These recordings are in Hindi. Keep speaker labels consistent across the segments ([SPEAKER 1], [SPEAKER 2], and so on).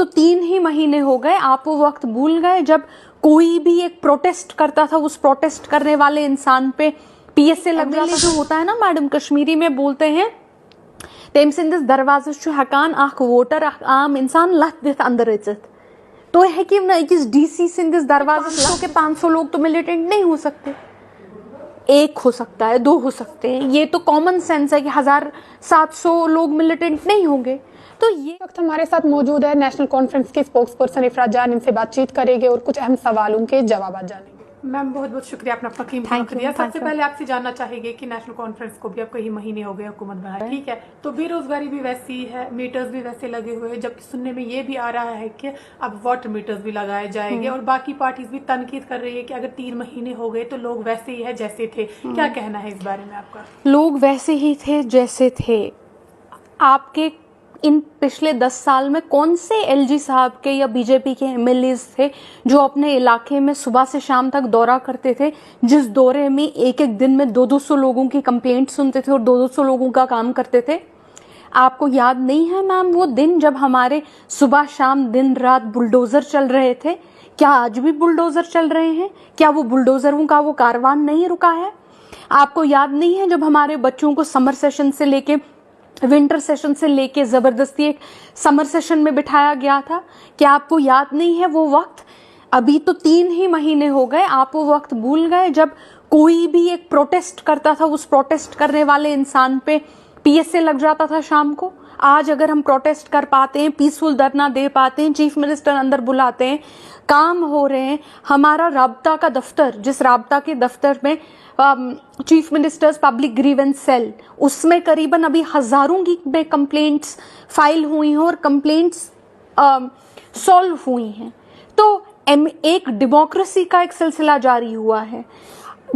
[SPEAKER 1] तो 3 ही महीने हो गए, आप वो वक्त भूल गए जब कोई भी एक प्रोटेस्ट करता था, उस प्रोटेस्ट करने वाले इंसान पे पीएसए लग जाता जो होता है ना मैडम, कश्मीरी में बोलते हैं तेम सिंदिस दरवाज़स छु हकान अख वोटर अख आम इंसान लत दित अंदर अचित। तो है कि अकिस डीसी सिंदिस दरवाज़स के 500 लोग तो मिलिटेंट नहीं हो सकते, एक हो सकता है, 2 हो सकते हैं, ये तो कॉमन सेंस है कि 1700 लोग मिलिटेंट नहीं होंगे। तो ये
[SPEAKER 2] वक्त हमारे साथ मौजूद है नेशनल कॉन्फ्रेंस के स्पोक्स पर्सन इफरात जान, इनसे बातचीत करेंगे और कुछ अहम सवालों के जवाब जानेंगे।
[SPEAKER 3] मैम बहुत बहुत शुक्रिया, आपने अपना कीमती वक्त दिया। सबसे पहले आपसे जानना चाहेंगे कि नेशनल कॉन्फ्रेंस को भी अब कई महीने हो गए हुकूमत बनाए, ठीक है, तो बेरोजगारी भी वैसी है, मीटर्स भी वैसे लगे हुए हैं, जबकि सुनने में ये भी आ रहा है कि अब वाटर मीटर्स भी लगाए जाएंगे और बाकी पार्टीज भी तनकीद कर रही है कि अगर 3 महीने हो गए तो लोग वैसे ही है जैसे थे। क्या कहना है इस बारे में आपका?
[SPEAKER 1] लोग वैसे ही थे जैसे थे। आपके इन पिछले 10 साल में कौन से एलजी साहब के या बीजेपी के एमएलएज थे जो अपने इलाके में सुबह से शाम तक दौरा करते थे, जिस दौरे में एक एक दिन में 200-200 लोगों की कंप्लेंट सुनते थे और 200-200 लोगों का काम करते थे? आपको याद नहीं है मैम वो दिन जब हमारे सुबह शाम दिन रात बुलडोजर चल रहे थे? क्या आज भी बुलडोजर चल रहे हैं? क्या वो बुलडोजरों का वो कारवान नहीं रुका है? आपको याद नहीं है जब हमारे बच्चों को समर सेशन से लेके विंटर सेशन से लेके जबरदस्ती एक समर सेशन में बिठाया गया था? क्या आपको याद नहीं है वो वक्त? अभी तो 3 ही महीने हो गए, आप वो वक्त भूल गए जब कोई भी एक प्रोटेस्ट करता था, उस प्रोटेस्ट करने वाले इंसान पे पीएसए लग जाता था शाम को। आज अगर हम प्रोटेस्ट कर पाते हैं, पीसफुल धरना दे पाते हैं, चीफ मिनिस्टर अंदर बुलाते हैं, काम हो रहे हैं, हमारा राब्ता का दफ्तर, जिस राब्ता के दफ्तर में chief minister's public grievance cell, उसमें करीबन अभी हजारों की कंप्लेंट्स फाइल हुई हैं और कंप्लेंट्स सॉल्व हुई हैं। तो एक डेमोक्रेसी का एक सिलसिला जारी हुआ है।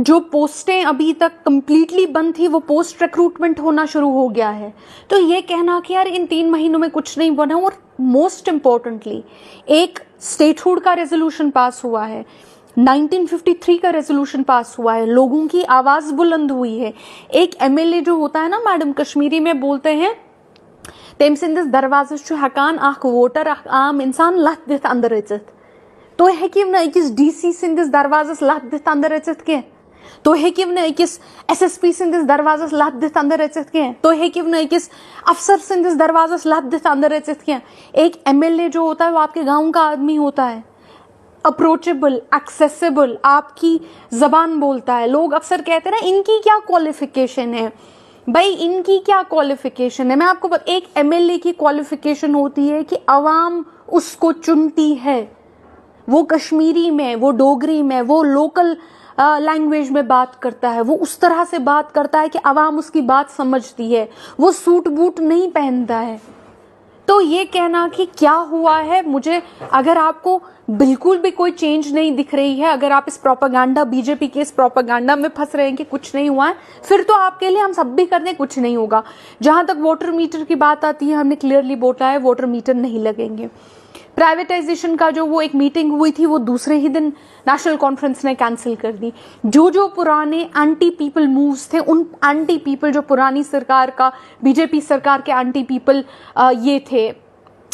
[SPEAKER 1] जो पोस्टें अभी तक कंप्लीटली बंद थी वो पोस्ट रिक्रूटमेंट होना शुरू हो गया है। तो ये कहना कि यार इन 3 महीनों में कुछ नहीं बना, और मोस्ट इम्पोर्टेंटली एक स्टेटहुड का रेजोल्यूशन पास हुआ है, 1953 का रेजोल्यूशन पास हुआ है, लोगों की आवाज बुलंद हुई है। एक एमएलए जो होता है ना मैडम, कश्मीरी में बोलते हैं तेम सिंदिस दरवाज़स छु हकान अख वोटर अख आम इंसान लत दित अंदर अचित। तो है कि अकिस डीसी सिंदिस दरवाज़स लत दित अंदर अचित के, तो है कि अकिस एसएसपी सिंदिस दरवाज़स लत दित अंदर अचित के, तो है कि अकिस अफसर सिंदिस दरवाज़स लत दित अंदर अचित के। एक एमएलए जो होता है वो आपके गाँव का आदमी होता है, अप्रोचेबल, एक्सेसिबल, आपकी जबान बोलता है। लोग अक्सर कहते हैं ना इनकी क्या क्वालिफिकेशन है, भाई इनकी क्या क्वालिफिकेशन है? मैं आपको एक एमएलए की क्वालिफिकेशन होती है कि अवाम उसको चुनती है, वो कश्मीरी में, वो डोगरी में, वो लोकल लैंग्वेज में बात करता है, वो उस तरह से बात करता है कि अवाम उसकी बात समझती है, वो सूट बूट नहीं पहनता है। तो ये कहना कि क्या हुआ है, मुझे अगर आपको बिल्कुल भी कोई चेंज नहीं दिख रही है, अगर आप इस प्रोपेगेंडा, बीजेपी के इस प्रोपेगेंडा में फंस रहे हैं कि कुछ नहीं हुआ है, फिर तो आपके लिए हम सब भी कर दें कुछ नहीं होगा। जहां तक वाटर मीटर की बात आती है, हमने क्लियरली बोला है वाटर मीटर नहीं लगेंगे। प्राइवेटाइजेशन का जो वो एक मीटिंग हुई थी वो दूसरे ही दिन नेशनल कॉन्फ्रेंस ने कैंसिल कर दी। जो पुराने एंटी पीपल मूव्स थे, उन एंटी पीपल जो पुरानी सरकार का, बीजेपी सरकार के एंटी पीपल ये थे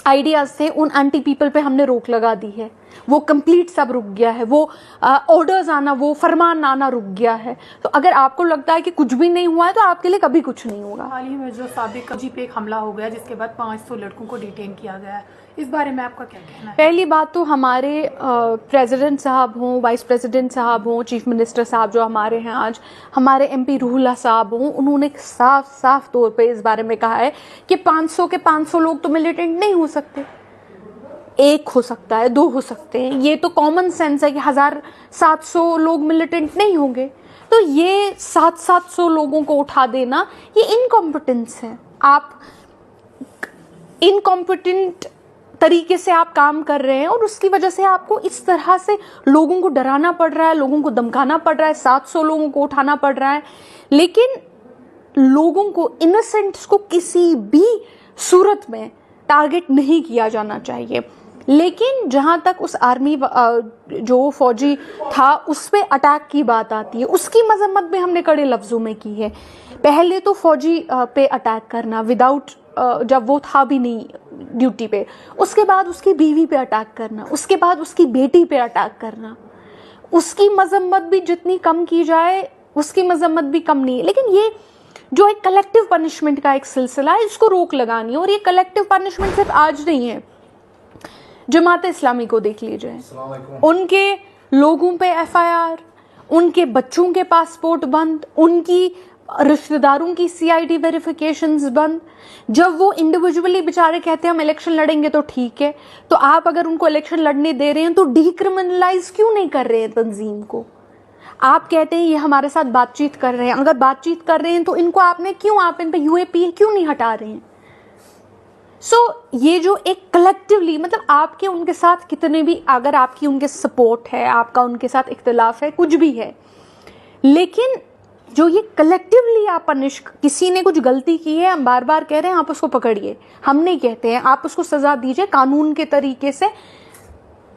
[SPEAKER 1] आइडियाज थे, उन एंटी पीपल पे हमने रोक लगा दी है। वो कंप्लीट सब रुक गया है, वो ऑर्डर्स आना, वो फरमान आना रुक गया है। तो अगर आपको लगता है कि कुछ भी नहीं हुआ है तो आपके लिए कभी कुछ नहीं होगा।
[SPEAKER 3] हाल ही में जो साबिक जी पे एक हमला हो गया जिसके बाद 500 लड़कों को डिटेन किया गया है, इस बारे में आपका क्या कहना है?
[SPEAKER 1] पहली बात तो हमारे प्रेसिडेंट साहब हों, वाइस प्रेसिडेंट साहब हों, चीफ मिनिस्टर साहब जो हमारे हैं आज, हमारे एमपी रूहुल्लाह साहब हों, उन्होंने साफ साफ तौर पे इस बारे में कहा है कि 500 के 500 लोग तो मिलिटेंट नहीं हो सकते, एक हो सकता है, 2 हो सकते हैं। ये तो कॉमन सेंस है कि 1700 लोग मिलिटेंट नहीं होंगे। तो ये 700 लोगों को उठा देना, ये इनकॉम्पिटेंस है। आप इनकॉम्पिटेंट तरीके से आप काम कर रहे हैं और उसकी वजह से आपको इस तरह से लोगों को डराना पड़ रहा है, लोगों को धमकाना पड़ रहा है, 700 लोगों को उठाना पड़ रहा है। लेकिन लोगों को, इनोसेंट्स को किसी भी सूरत में टारगेट नहीं किया जाना चाहिए। लेकिन जहां तक उस आर्मी जो फौजी था उस पे अटैक की बात आती है, उसकी मजम्मत भी हमने कड़े लफ्जों में की है। पहले तो फौजी पे अटैक करना विदाउट जब वो था भी नहीं ड्यूटी पे, उसके बाद उसकी बीवी पे अटैक करना, उसके बाद उसकी बेटी पे अटैक करना, उसकी मजम्मत भी जितनी कम की जाए उसकी मजम्मत भी कम नहीं है। लेकिन ये जो एक कलेक्टिव पनिशमेंट का एक सिलसिला है, इसको रोक लगानी है। और ये कलेक्टिव पनिशमेंट सिर्फ आज नहीं है, जमात इस्लामी को देख लीजिए, उनके लोगों पे FIR, उनके बच्चों के पासपोर्ट बंद, उनकी रिश्तेदारों की CID वेरिफिकेशंस बंद। जब वो इंडिविजुअली बेचारे कहते हैं हम इलेक्शन लड़ेंगे तो ठीक है, तो आप अगर उनको इलेक्शन लड़ने दे रहे हैं तो डीक्रिमिनलाइज क्यों नहीं कर रहे हैं तंजीम को? आप कहते हैं ये हमारे साथ बातचीत कर रहे हैं, अगर बातचीत कर रहे हैं तो इनको आपने क्यों, आप इन पे UAP क्यों नहीं हटा रहे हैं? ये जो एक कलेक्टिवली, मतलब आपके उनके साथ कितने भी, अगर आपकी उनके सपोर्ट है, आपका उनके साथ इख्तिलाफ है, कुछ भी है, लेकिन जो ये कलेक्टिवली आप पनिश, किसी ने कुछ गलती की है, हम बार बार कह रहे हैं आप उसको पकड़िए, हम नहीं कहते हैं आप उसको सजा दीजिए कानून के तरीके से,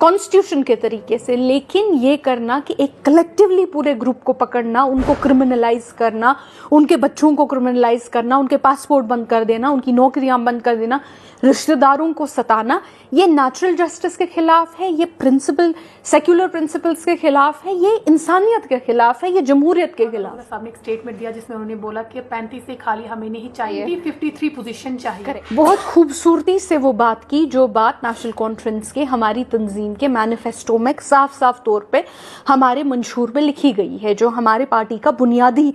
[SPEAKER 1] कॉन्स्टिट्यूशन के तरीके से, लेकिन ये करना कि एक कलेक्टिवली पूरे ग्रुप को पकड़ना, उनको क्रिमिनलाइज करना, उनके बच्चों को क्रिमिनलाइज करना, उनके पासपोर्ट बंद कर देना, उनकी नौकरियां बंद कर देना, रिश्तेदारों को सताना, ये नेचुरल जस्टिस के खिलाफ है, ये प्रिंसिपल, सेक्युलर प्रिंसिपल्स के खिलाफ है, ये इंसानियत के खिलाफ है, ये जमहूरियत के खिलाफ।
[SPEAKER 3] साहब ने एक स्टेटमेंट दिया जिसमें उन्होंने बोला कि 35 से खाली हमें नहीं चाहिए, 53 पोजीशन चाहिए।
[SPEAKER 1] बहुत खूबसूरती से वो बात की जो बात नेशनल कॉन्फ्रेंस के, हमारी तंजीम के मैनिफेस्टो में साफ साफ तौर पे हमारे मंशूर में लिखी गई है, जो हमारे पार्टी का बुनियादी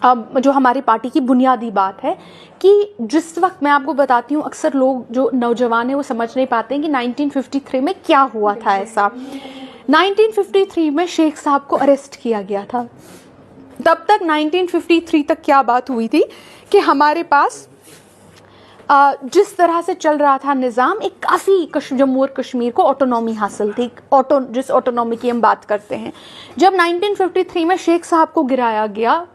[SPEAKER 1] जो हमारी पार्टी की बुनियादी बात है कि जिस वक्त, मैं आपको बताती हूँ, अक्सर लोग जो नौजवान हैं वो समझ नहीं पाते हैं कि 1953 में क्या हुआ था ऐसा। 1953 में शेख साहब को अरेस्ट किया गया था। तब तक 1953 तक क्या बात हुई थी कि हमारे पास जिस तरह से चल रहा था निज़ाम, एक काफ़ी जम्मू और कश्मीर को ऑटोनॉमी हासिल थी, जिस ऑटोनॉमी की हम बात करते हैं। जब 1953 में शेख साहब को गिराया गया,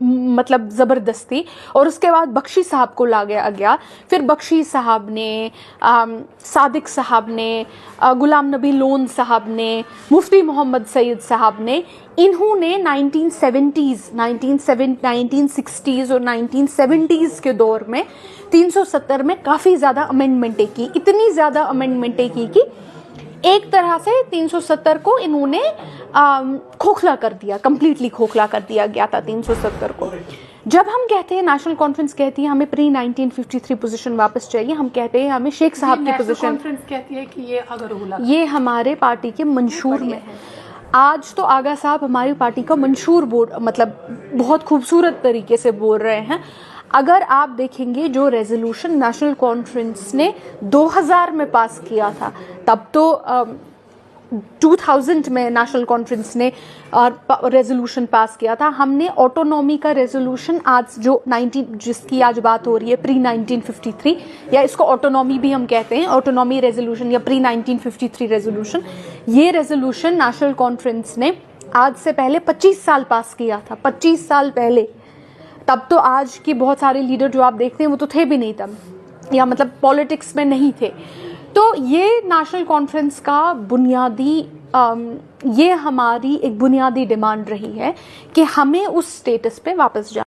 [SPEAKER 1] मतलब ज़बरदस्ती, और उसके बाद बख्शी साहब को लाया गया, फिर बख्शी साहब ने, सादिक साहब ने, गुलाम नबी लोन साहब ने, मुफ्ती मोहम्मद सईद साहब ने, इन्होंने 1960s और 1970s के दौर में 370 में काफ़ी ज़्यादा अमेंडमेंटें की, इतनी ज़्यादा अमेंडमेंटें की कि एक तरह से 370 को इन्होंने खोखला कर दिया, कंप्लीटली खोखला कर दिया गया था 370 को। जब हम कहते हैं, नेशनल कॉन्फ्रेंस कहती है हमें प्री 1953 पोजीशन वापस चाहिए, हम कहते हैं हमें शेख साहब की पोजीशन,
[SPEAKER 3] कॉन्फ्रेंस कहती है कि ये अगर हुआ,
[SPEAKER 1] ये हमारे पार्टी के मंशूर में है। आज तो आगा साहब हमारी पार्टी का मंशूर बोल, मतलब बहुत खूबसूरत तरीके से बोल रहे हैं। अगर आप देखेंगे जो रेजोल्यूशन नेशनल कॉन्फ्रेंस ने 2000 में पास किया था, तब तो 2000 में नेशनल कॉन्फ्रेंस ने रेजोल्यूशन पास किया था। हमने ऑटोनॉमी का रेजोल्यूशन आज जो जिसकी आज बात हो रही है, प्री 1953, या इसको ऑटोनॉमी भी हम कहते हैं, ऑटोनॉमी रेजोल्यूशन या प्री 1953 रेजोल्यूशन, ये रेजोल्यूशन नेशनल कॉन्फ्रेंस ने आज से पहले 25 साल पास किया था, 25 साल पहले। तब तो आज के बहुत सारे लीडर जो आप देखते हैं वो तो थे भी नहीं तब, या मतलब पॉलिटिक्स में नहीं थे। तो ये नेशनल कॉन्फ्रेंस का बुनियादी, ये हमारी एक बुनियादी डिमांड रही है कि हमें उस स्टेटस पे वापस जाना